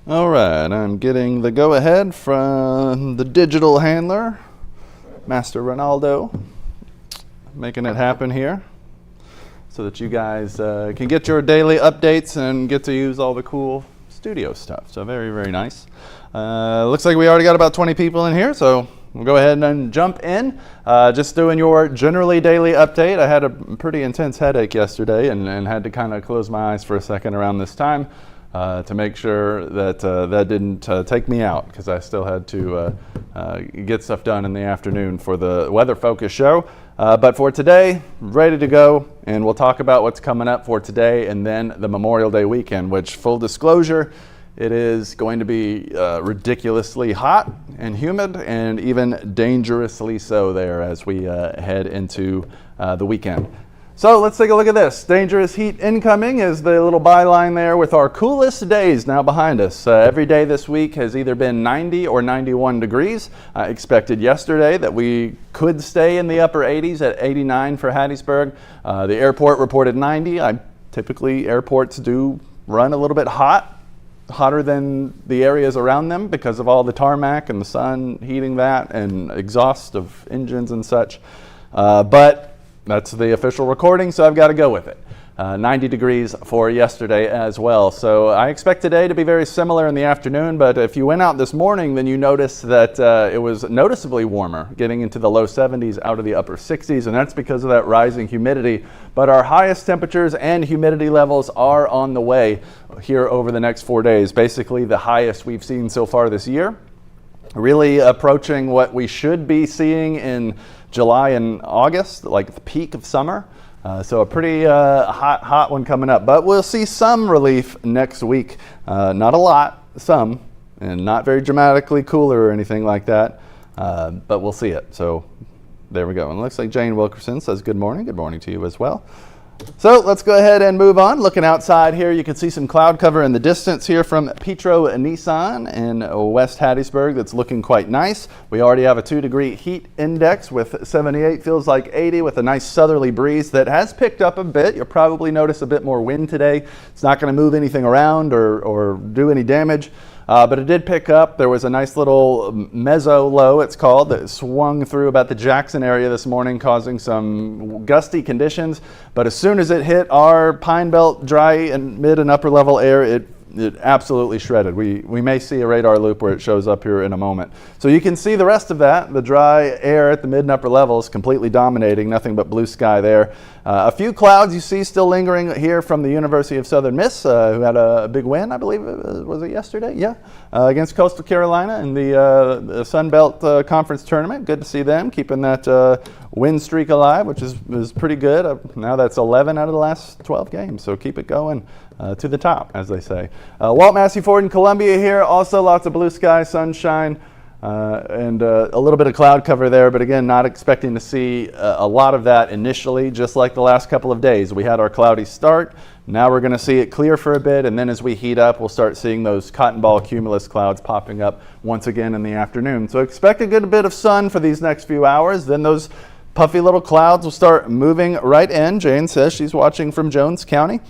All right, I'm getting the go-ahead from the digital handler, Master Ronaldo, making it happen here so that you guys can get your daily updates and get to use all the cool studio stuff. So very, very nice. Looks like we already got about 20 people in here, so we'll go ahead and jump in. Just doing your generally daily update. I had a pretty intense headache yesterday and had to kind of close my eyes for a second around this time. To make sure that that didn't take me out, because I still had to get stuff done in the afternoon for the Weather Focus show. But for today, ready to go, and we'll talk about what's coming up for today and then the Memorial Day weekend, which, full disclosure, it is going to be ridiculously hot and humid and even dangerously so there as we head into the weekend. So let's take a look at this. Dangerous heat incoming is the little byline there with our coolest days now behind us. Every day this week has either been 90 or 91 degrees. I expected yesterday that we could stay in the upper 80s at 89 for Hattiesburg. The airport reported 90. Typically airports do run a little bit hot, hotter than the areas around them because of all the tarmac and the sun heating that and exhaust of engines and such. But that's the official recording, so I've got to go with it. 90 degrees for yesterday as well. So I expect today to be very similar in the afternoon, but if you went out this morning, then you noticed that it was noticeably warmer, getting into the low 70s out of the upper 60s, and that's because of that rising humidity. But our highest temperatures and humidity levels are on the way here over the next 4 days, basically the highest we've seen so far this year. Really approaching what we should be seeing in July and August, like the peak of summer. So a pretty hot one coming up. But we'll see some relief next week. Not a lot, some, and not very dramatically cooler or anything like that. But we'll see it. So there we go. And it looks like Jane Wilkerson says good morning. Good morning to you as well. So let's go ahead and move on. Looking outside here, you can see some cloud cover in the distance here from Petro Nissan in West Hattiesburg. That's looking quite nice. We already have a 2-degree heat index with 78, feels like 80, with a nice southerly breeze that has picked up a bit. You'll probably notice a bit more wind today. It's not going to move anything around or do any damage. But it did pick up. There was a nice little mezzo low, it's called, that swung through about the Jackson area this morning, causing some gusty conditions. But as soon as it hit our Pine Belt dry and mid and upper level air, it absolutely shredded. We may see a radar loop where it shows up here in a moment. So you can see the rest of that, the dry air at the mid and upper levels completely dominating, nothing but blue sky there. A few clouds you see still lingering here from the University of Southern Miss, who had a big win, I believe, was it yesterday? Yeah, against Coastal Carolina in the Sun Belt Conference tournament. Good to see them keeping that win streak alive, which is pretty good. Now that's 11 out of the last 12 games, so keep it going to the top, as they say. Walt Massey Ford in Columbia here, also lots of blue sky, sunshine, and a little bit of cloud cover there, but again, not expecting to see a lot of that initially, just like the last couple of days. We had our cloudy start. Now we're going to see it clear for a bit, and then as we heat up, we'll start seeing those cotton ball cumulus clouds popping up once again in the afternoon. So expect a good bit of sun for these next few hours. Then those puffy little clouds will start moving right in. Jane says she's watching from Jones County.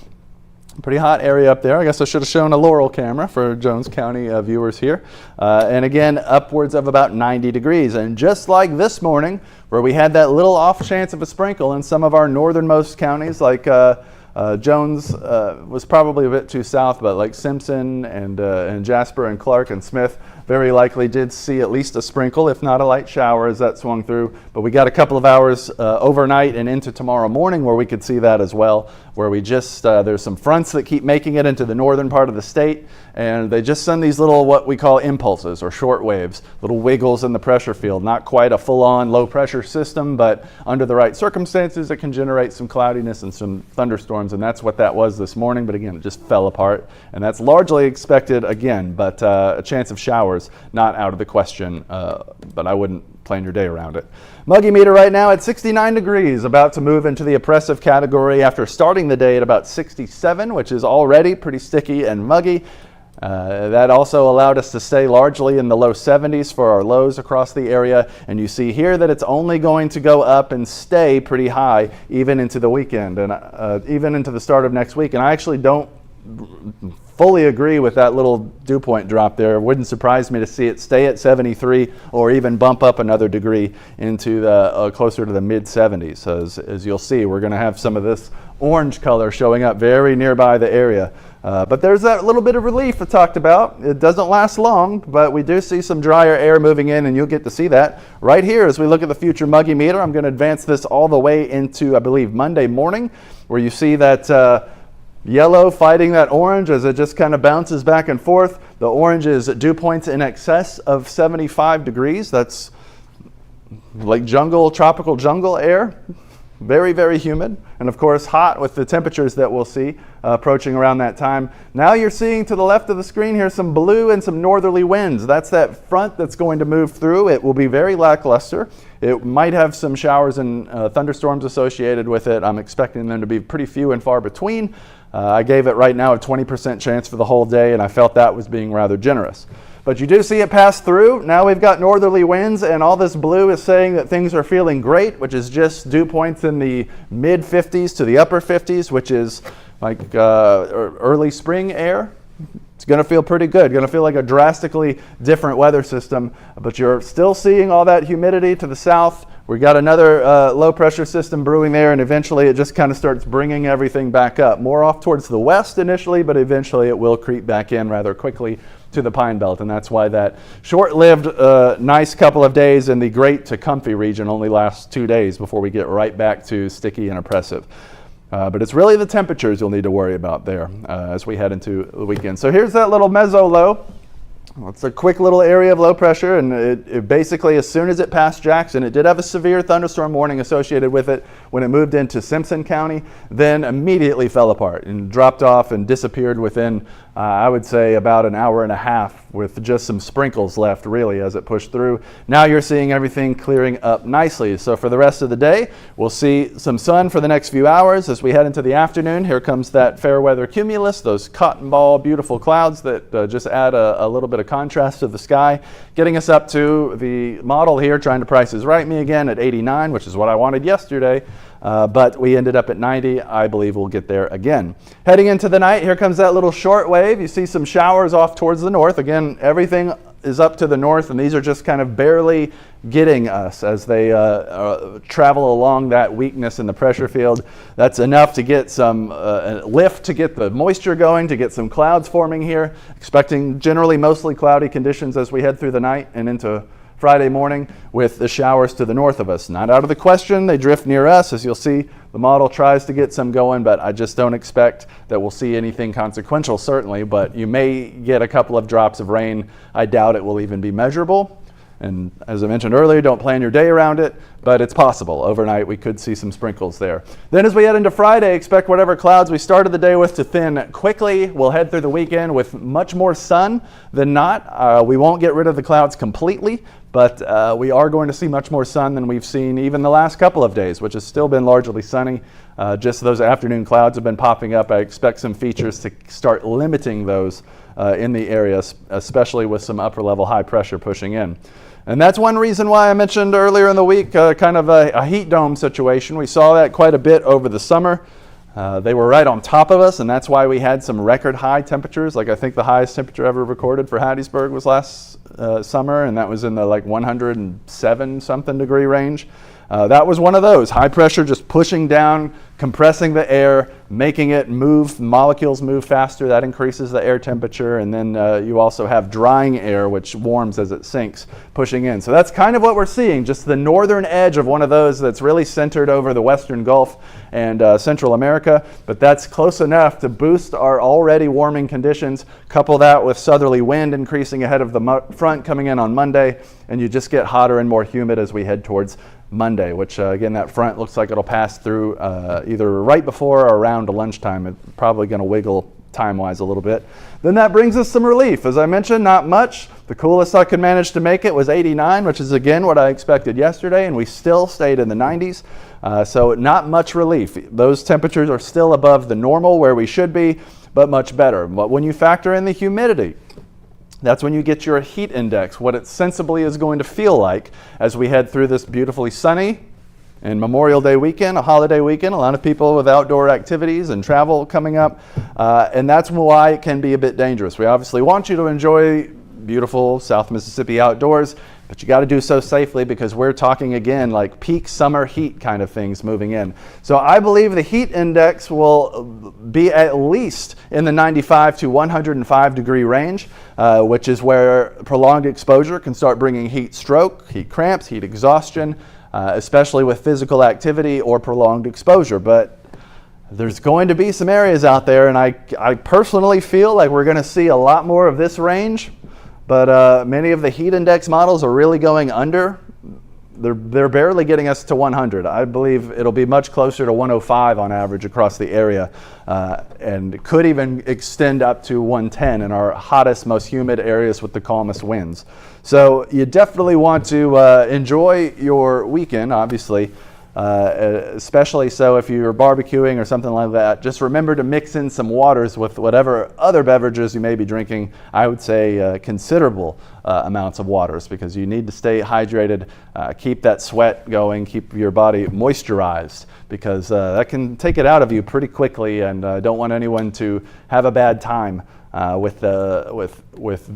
Pretty hot area up there. I guess I should have shown a Laurel camera for Jones County viewers here. And again, upwards of about 90 degrees. And just like this morning, where we had that little off chance of a sprinkle in some of our northernmost counties, like Jones was probably a bit too south, but like Simpson and Jasper and Clark and Smith very likely did see at least a sprinkle, if not a light shower, as that swung through. But we got a couple of hours overnight and into tomorrow morning where we could see that as well, where we just, there's some fronts that keep making it into the northern part of the state, and they just send these little, what we call impulses or short waves, little wiggles in the pressure field. Not quite a full-on low pressure system, but under the right circumstances, it can generate some cloudiness and some thunderstorms, and that's what that was this morning. But again, it just fell apart, and that's largely expected again, but a chance of showers not out of the question, but I wouldn't plan your day around it. Muggy meter right now at 69 degrees, about to move into the oppressive category after starting the day at about 67, which is already pretty sticky and muggy. That also allowed us to stay largely in the low 70s for our lows across the area, and you see here that it's only going to go up and stay pretty high even into the weekend and even into the start of next week. And I actually don't fully agree with that little dew point drop there. It wouldn't surprise me to see it stay at 73 or even bump up another degree into the closer to the mid 70s. As you'll see, we're going to have some of this orange color showing up very nearby the area. But there's that little bit of relief I talked about. It doesn't last long, but we do see some drier air moving in, and you'll get to see that right here as we look at the future muggy meter. I'm going to advance this all the way into, I believe, Monday morning, where you see that yellow fighting that orange as it just kind of bounces back and forth. The orange is dew points in excess of 75 degrees. That's like tropical jungle air. Very, very humid, and of course hot with the temperatures that we'll see approaching around that time. Now you're seeing to the left of the screen here some blue and some northerly winds. That's that front that's going to move through. It will be very lackluster. It might have some showers and thunderstorms associated with it. I'm expecting them to be pretty few and far between. I gave it right now a 20% chance for the whole day, and I felt that was being rather generous. But you do see it pass through. Now we've got northerly winds, and all this blue is saying that things are feeling great, which is just dew points in the mid 50s to the upper 50s, which is like early spring air. It's going to feel pretty good. Going to feel like a drastically different weather system, but you're still seeing all that humidity to the south. We got another low pressure system brewing there, and eventually it just kind of starts bringing everything back up. More off towards the west initially, but eventually it will creep back in rather quickly to the Pine Belt, and that's why that short-lived nice couple of days in the great to comfy region only lasts 2 days before we get right back to sticky and oppressive. But it's really the temperatures you'll need to worry about there as we head into the weekend. So here's that little meso low. Well, it's a quick little area of low pressure, and it basically, as soon as it passed Jackson, it did have a severe thunderstorm warning associated with it when it moved into Simpson County, then immediately fell apart and dropped off and disappeared within, I would say, about an hour and a half with just some sprinkles left, really, as it pushed through. Now you're seeing everything clearing up nicely. So for the rest of the day, we'll see some sun for the next few hours. As we head into the afternoon, here comes that fair weather cumulus, those cotton ball, beautiful clouds that just add a little bit of contrast to the sky, getting us up to the model here, trying to Price is Right me again at 89, which is what I wanted yesterday. But we ended up at 90. I believe we'll get there again. Heading into the night, here comes that little short wave. You see some showers off towards the north. Again, everything is up to the north, and these are just kind of barely getting us as they travel along that weakness in the pressure field. That's enough to get some lift, to get the moisture going, to get some clouds forming here. Expecting generally mostly cloudy conditions as we head through the night and into Friday morning with the showers to the north of us. Not out of the question. They drift near us. As you'll see, the model tries to get some going, but I just don't expect that we'll see anything consequential, certainly, but you may get a couple of drops of rain. I doubt it will even be measurable. And as I mentioned earlier, don't plan your day around it, but it's possible. Overnight, we could see some sprinkles there. Then as we head into Friday, expect whatever clouds we started the day with to thin quickly. We'll head through the weekend with much more sun than not. We won't get rid of the clouds completely, but we are going to see much more sun than we've seen even the last couple of days, which has still been largely sunny. Just those afternoon clouds have been popping up. I expect some features to start limiting those in the area, especially with some upper level high pressure pushing in. And that's one reason why I mentioned earlier in the week kind of a heat dome situation. We saw that quite a bit over the summer. They were right on top of us, and that's why we had some record high temperatures. Like I think the highest temperature ever recorded for Hattiesburg was last summer, and that was in the like 107 something degree range. That was one of those. High pressure just pushing down, compressing the air, making it move, molecules move faster. That increases the air temperature. And then you also have drying air, which warms as it sinks, pushing in. So that's kind of what we're seeing, just the northern edge of one of those that's really centered over the Western Gulf and Central America. But that's close enough to boost our already warming conditions. Couple that with southerly wind increasing ahead of the front coming in on Monday, and you just get hotter and more humid as we head towards Monday, which again, that front looks like it'll pass through either right before or around lunchtime. It's probably going to wiggle time-wise a little bit. Then that brings us some relief. As I mentioned, not much. The coolest I could manage to make it was 89, which is again what I expected yesterday, and we still stayed in the 90s. So not much relief. Those temperatures are still above the normal where we should be, but much better. But when you factor in the humidity, that's when you get your heat index, what it sensibly is going to feel like as we head through this beautifully sunny, And Memorial Day weekend, a holiday weekend, a lot of people with outdoor activities and travel coming up, and that's why it can be a bit dangerous. We obviously want you to enjoy beautiful South Mississippi outdoors, but you got to do so safely because we're talking again like peak summer heat kind of things moving in. So I believe the heat index will be at least in the 95 to 105 degree range, which is where prolonged exposure can start bringing heat stroke, heat cramps, heat exhaustion, especially with physical activity or prolonged exposure. But there's going to be some areas out there, and I personally feel like we're going to see a lot more of this range, but many of the heat index models are really going under. They're barely getting us to 100. I believe it'll be much closer to 105 on average across the area, and could even extend up to 110 in our hottest, most humid areas with the calmest winds. So you definitely want to enjoy your weekend, obviously, especially so if you're barbecuing or something like that. Just remember to mix in some waters with whatever other beverages you may be drinking. I would say considerable amounts of waters, because you need to stay hydrated, keep that sweat going, keep your body moisturized, because that can take it out of you pretty quickly, and I don't want anyone to have a bad time with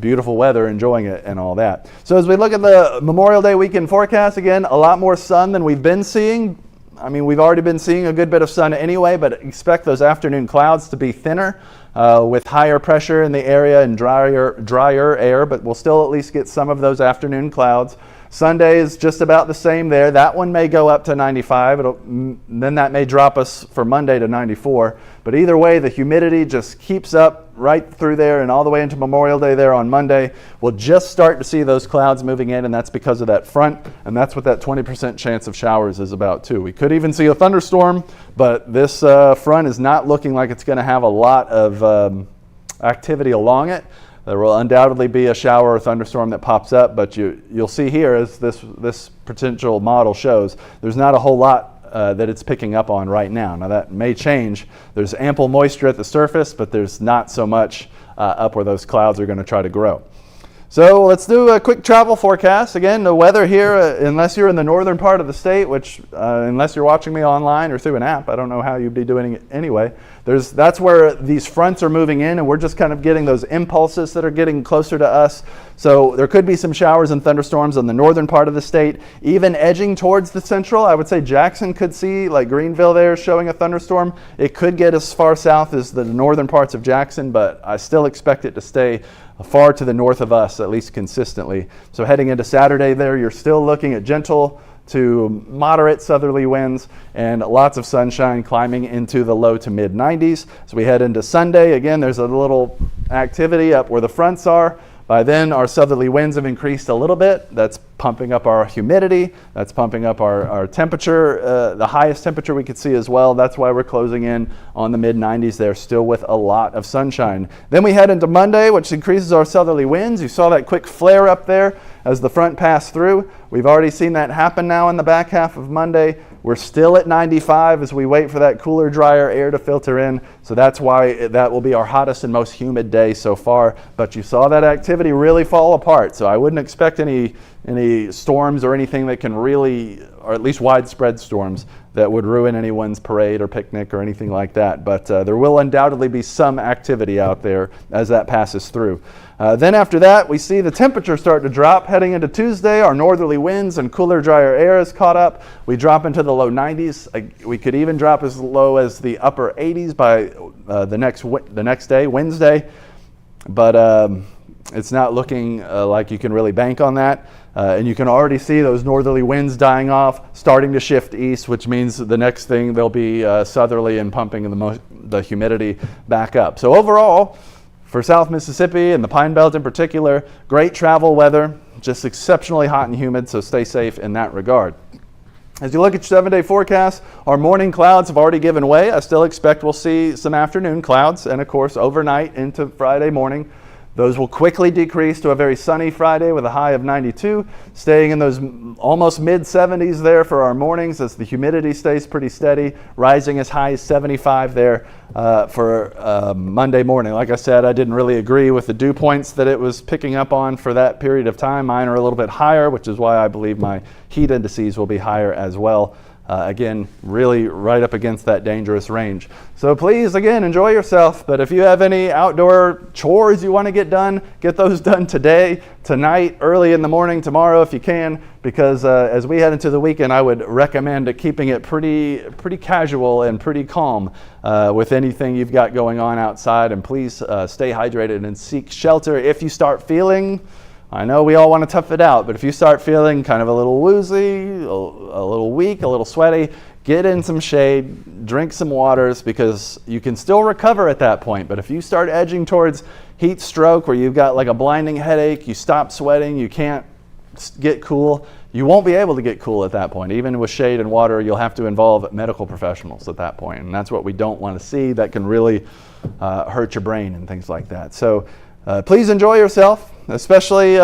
beautiful weather, enjoying it and all that. So as we look at the Memorial Day weekend forecast, again, a lot more sun than we've been seeing. I mean, we've already been seeing a good bit of sun anyway, but expect those afternoon clouds to be thinner with higher pressure in the area and drier air, but we'll still at least get some of those afternoon clouds. Sunday is just about the same there. That one may go up to 95. Then that may drop us for Monday to 94. But either way, the humidity just keeps up right through there and all the way into Memorial Day there on Monday. We'll just start to see those clouds moving in, and that's because of that front, and that's what that 20% chance of showers is about too. We could even see a thunderstorm, but this front is not looking like it's going to have a lot of activity along it. There will undoubtedly be a shower or thunderstorm that pops up, but you'll see here, as this potential model shows, there's not a whole lot that it's picking up on right now. Now that may change. There's ample moisture at the surface, but there's not so much up where those clouds are going to try to grow. So let's do a quick travel forecast. Again, the weather here, unless you're in the northern part of the state, which unless you're watching me online or through an app, I don't know how you'd be doing it anyway. That's where these fronts are moving in, and we're just kind of getting those impulses that are getting closer to us. So there could be some showers and thunderstorms on the northern part of the state, even edging towards the central. I would say Jackson could see, like Greenville there, showing a thunderstorm. It could get as far south as the northern parts of Jackson, but I still expect it to stay far to the north of us, at least consistently. So heading into Saturday there, you're still looking at gentle to moderate southerly winds and lots of sunshine climbing into the low to mid 90s. So we head into Sunday, again, there's a little activity up where the fronts are. By then, our southerly winds have increased a little bit. That's pumping up our humidity. That's pumping up our temperature, the highest temperature we could see as well. That's why we're closing in on the mid 90s there, still with a lot of sunshine. Then we head into Monday, which increases our southerly winds. You saw that quick flare up there as the front passed through. We've already seen that happen now in the back half of Monday. We're still at 95 as we wait for that cooler, drier air to filter in. So that's why that will be our hottest and most humid day so far. But you saw that activity really fall apart. So I wouldn't expect any storms or anything that can really, or at least widespread storms, that would ruin anyone's parade or picnic or anything like that. But there will undoubtedly be some activity out there as that passes through. Then after that, we see the temperature start to drop. Heading into Tuesday, our northerly winds and cooler, drier air is caught up. We drop into the low 90s. We could even drop as low as the upper 80s by the next day, Wednesday. But it's not looking like you can really bank on that. And you can already see those northerly winds dying off, starting to shift east, which means the next thing they'll be southerly and pumping the humidity back up. So overall, for South Mississippi and the Pine Belt in particular, great travel weather, just exceptionally hot and humid, so stay safe in that regard. As you look at your 7-day forecast, our morning clouds have already given way. I still expect we'll see some afternoon clouds, and of course overnight into Friday morning. Those will quickly decrease to a very sunny Friday with a high of 92, staying in those almost mid-70s there for our mornings as the humidity stays pretty steady, rising as high as 75 there for Monday morning. Like I said, I didn't really agree with the dew points that it was picking up on for that period of time. Mine are a little bit higher, which is why I believe my heat indices will be higher as well. Again, really right up against that dangerous range. So please, again, enjoy yourself. But if you have any outdoor chores you want to get done, get those done today, tonight, early in the morning, tomorrow if you can, because as we head into the weekend, I would recommend keeping it pretty casual and pretty calm with anything you've got going on outside. And please stay hydrated and seek shelter if you start feeling, I know we all want to tough it out, but if you start feeling kind of a little woozy, a little weak, a little sweaty, get in some shade, drink some waters, because you can still recover at that point. But if you start edging towards heat stroke, where you've got like a blinding headache, you stop sweating, you can't get cool, you won't be able to get cool at that point. Even with shade and water, you'll have to involve medical professionals at that point. And that's what we don't want to see. That can really hurt your brain and things like that. So please enjoy yourself, especially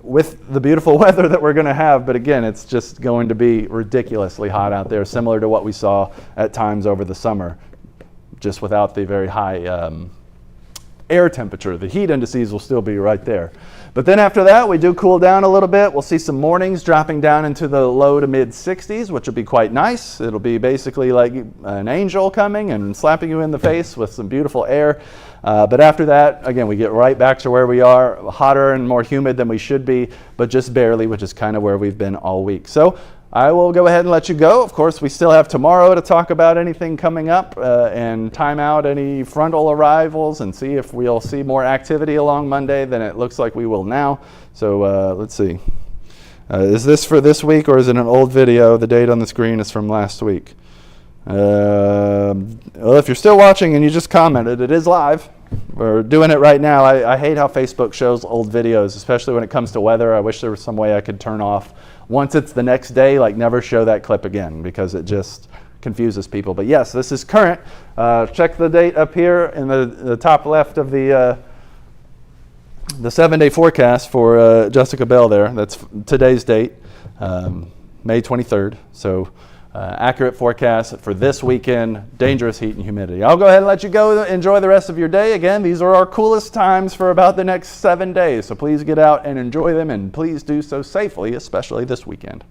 with the beautiful weather that we're going to have. But again, it's just going to be ridiculously hot out there, similar to what we saw at times over the summer, just without the very high air temperature. The heat indices will still be right there. But then after that, we do cool down a little bit. We'll see some mornings dropping down into the low to mid 60s, which will be quite nice. It'll be basically like an angel coming and slapping you in the face with some beautiful air. But after that, again, we get right back to where we are, hotter and more humid than we should be, but just barely, which is kind of where we've been all week. So I will go ahead and let you go. Of course, we still have tomorrow to talk about anything coming up and time out any frontal arrivals and see if we'll see more activity along Monday than it looks like we will now. So let's see. Is this for this week or is it an old video? The date on the screen is from last week. Well, if you're still watching and you just commented, it is live. We're doing it right now. I hate how Facebook shows old videos, especially when it comes to weather. I wish there was some way I could turn off once it's the next day, like never show that clip again, because it just confuses people. But yes, this is current. Check the date up here in the top left of the 7-day forecast for Jessica Bell there. That's today's date, May 23rd. So accurate forecast for this weekend, dangerous heat and humidity. I'll go ahead and let you go. Enjoy the rest of your day. Again, these are our coolest times for about the next 7 days. So please get out and enjoy them, and please do so safely, especially this weekend.